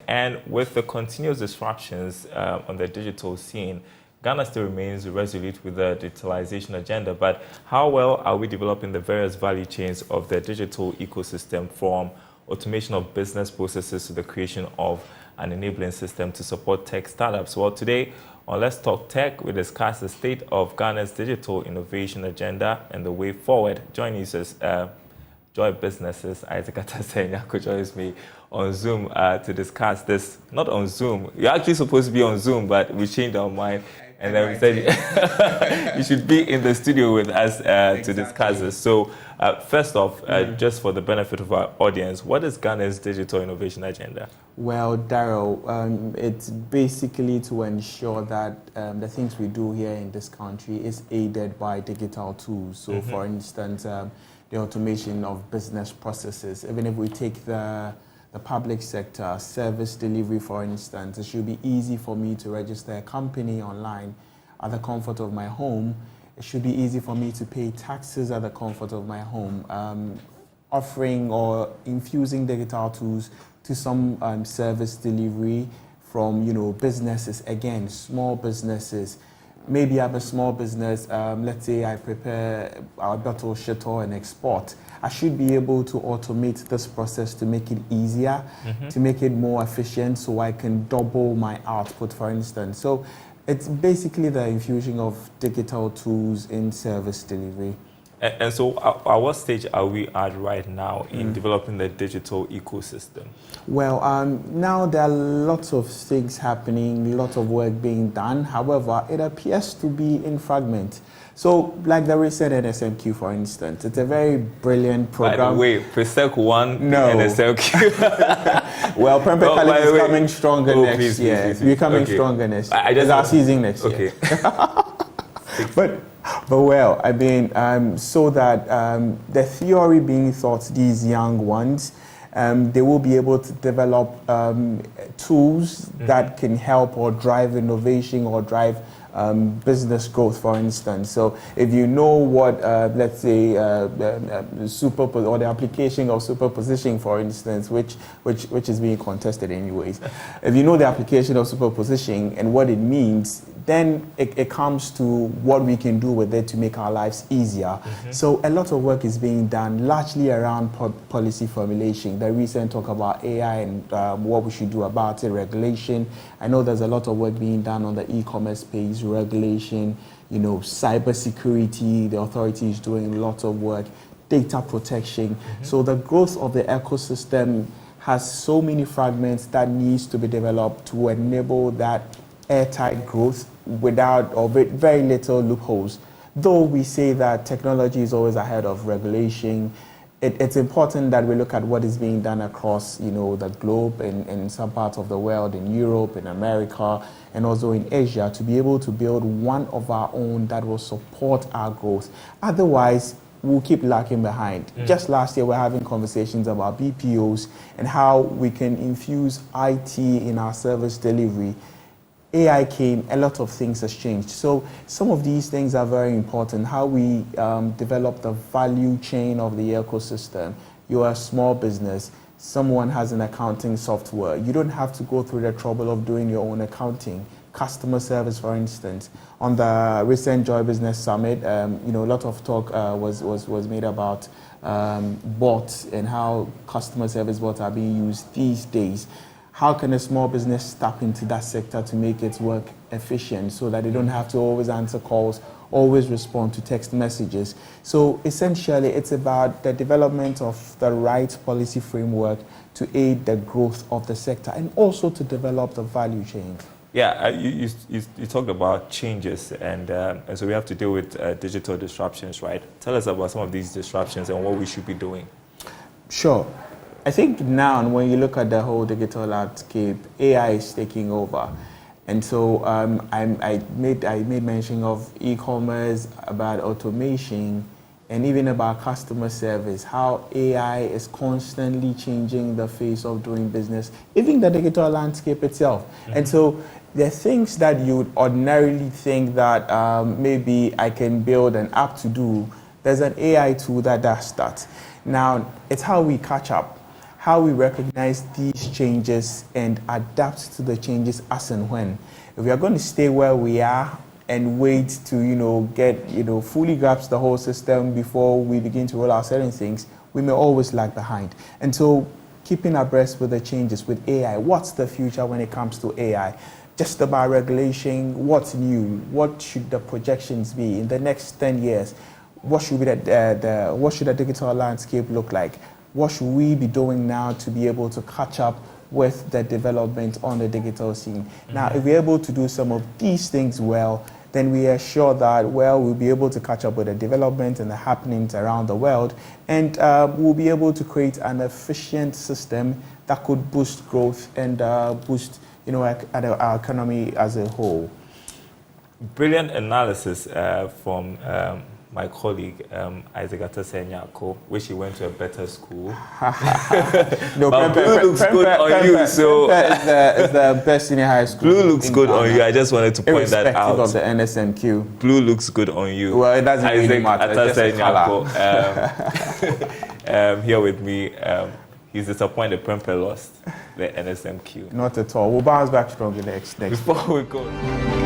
And with the continuous disruptions on the digital scene, Ghana still remains resolute with the digitalization agenda, but how well are we developing the various value chains of the digital ecosystem, from automation of business processes to the creation of an enabling system to support tech startups? Well, today on Let's Talk Tech, we discuss the state of Ghana's digital innovation agenda and the way forward. Joining us is Joy Businesses, Isaac Atasenyako joins me on Zoom to discuss this. Not on Zoom. You're actually supposed to be on Zoom, but we changed our mind. And then we said you should be in the studio with us to discuss this. So first off, just for the benefit of our audience, what is Ghana's digital innovation agenda? Well, Daryl, it's basically to ensure that the things we do here in this country is aided by digital tools. So for instance, the automation of business processes. Even if we take the public sector, service delivery, for instance, it should be easy for me to register a company online at the comfort of my home. It should be easy for me to pay taxes at the comfort of my home. Offering or infusing digital tools to some service delivery from businesses, again, small businesses. Maybe I have a small business, let's say I prepare our bottle shuttle and export. I should be able to automate this process to make it easier, to make it more efficient, so I can double my output, for instance. So it's basically the infusion of digital tools in service delivery. And so at what stage are we at right now in developing the digital ecosystem? Well, now there are lots of things happening, lots of work being done. However, it appears to be in fragment. So, like the recent NSMQ, for instance, it's a very brilliant program. By the way, Presec 1 no. NSMQ. Well, Prempeh is coming stronger next year. We're coming stronger next year. It's our season next year. But well, I mean, so that the theory being taught, these young ones, they will be able to develop tools that can help or drive innovation or drive business growth, for instance. So if you know what, let's say, or the application of superposition, for instance, which is being contested anyways. If you know the application of superposition and what it means, then it comes to what we can do with it to make our lives easier. So a lot of work is being done, largely around policy formulation. The recent talk about AI and what we should do about it, regulation. I know there's a lot of work being done on the e-commerce space, regulation, cybersecurity. The authority is doing lots of work, data protection. So the growth of the ecosystem has so many fragments that needs to be developed to enable that airtight growth without or with very little loopholes. Though we say that technology is always ahead of regulation, it's important that we look at what is being done across the globe and in some parts of the world, in Europe, in America, and also in Asia, to be able to build one of our own that will support our growth. Otherwise, we'll keep lacking behind. Just last year, we're having conversations about BPOs and how we can infuse IT in our service delivery. AI came, a lot of things has changed. So some of these things are very important. How we develop the value chain of the ecosystem. You're a small business. Someone has an accounting software. You don't have to go through the trouble of doing your own accounting. Customer service, for instance. On the recent Joy Business Summit, a lot of talk was made about bots and how customer service bots are being used these days. How can a small business tap into that sector to make its work efficient so that they don't have to always answer calls, always respond to text messages? So essentially, it's about the development of the right policy framework to aid the growth of the sector and also to develop the value chain. Yeah, you talked about changes, and so we have to deal with digital disruptions, right? Tell us about some of these disruptions and what we should be doing. Sure. I think now, when you look at the whole digital landscape, AI is taking over. And so I made mention of e-commerce, about automation, and even about customer service, how AI is constantly changing the face of doing business, even the digital landscape itself. And so there are things that you would ordinarily think that maybe I can build an app to do. There's an AI tool that does that. Now, it's how we catch up. how we recognize these changes and adapt to the changes as and when. If we are going to stay where we are and wait to, get, fully grasp the whole system before we begin to roll out certain things, we may always lag behind. And so keeping abreast with the changes with AI, what's the future when it comes to AI? Just about regulation, what's new? What should the projections be in the next 10 years? What should be what should the digital landscape look like? What should we be doing now to be able to catch up with the development on the digital scene? Mm-hmm. Now, if we're able to do some of these things well, then we are sure that, we'll be able to catch up with the development and the happenings around the world, and we'll be able to create an efficient system that could boost growth and boost our economy as a whole. Brilliant analysis from my colleague, Isaac Atasenyako. Wish he went to a better school. No, but Blue looks good on you, so... It's the best senior high school. Blue looks good on you. I just wanted to point that out. Irrespective of the NSMQ. Blue looks good on you. Well, it doesn't really matter. Atasenyako, here with me. He's disappointed Prempeh lost the NSMQ. Not at all. We'll bounce back strongly next. Before we go...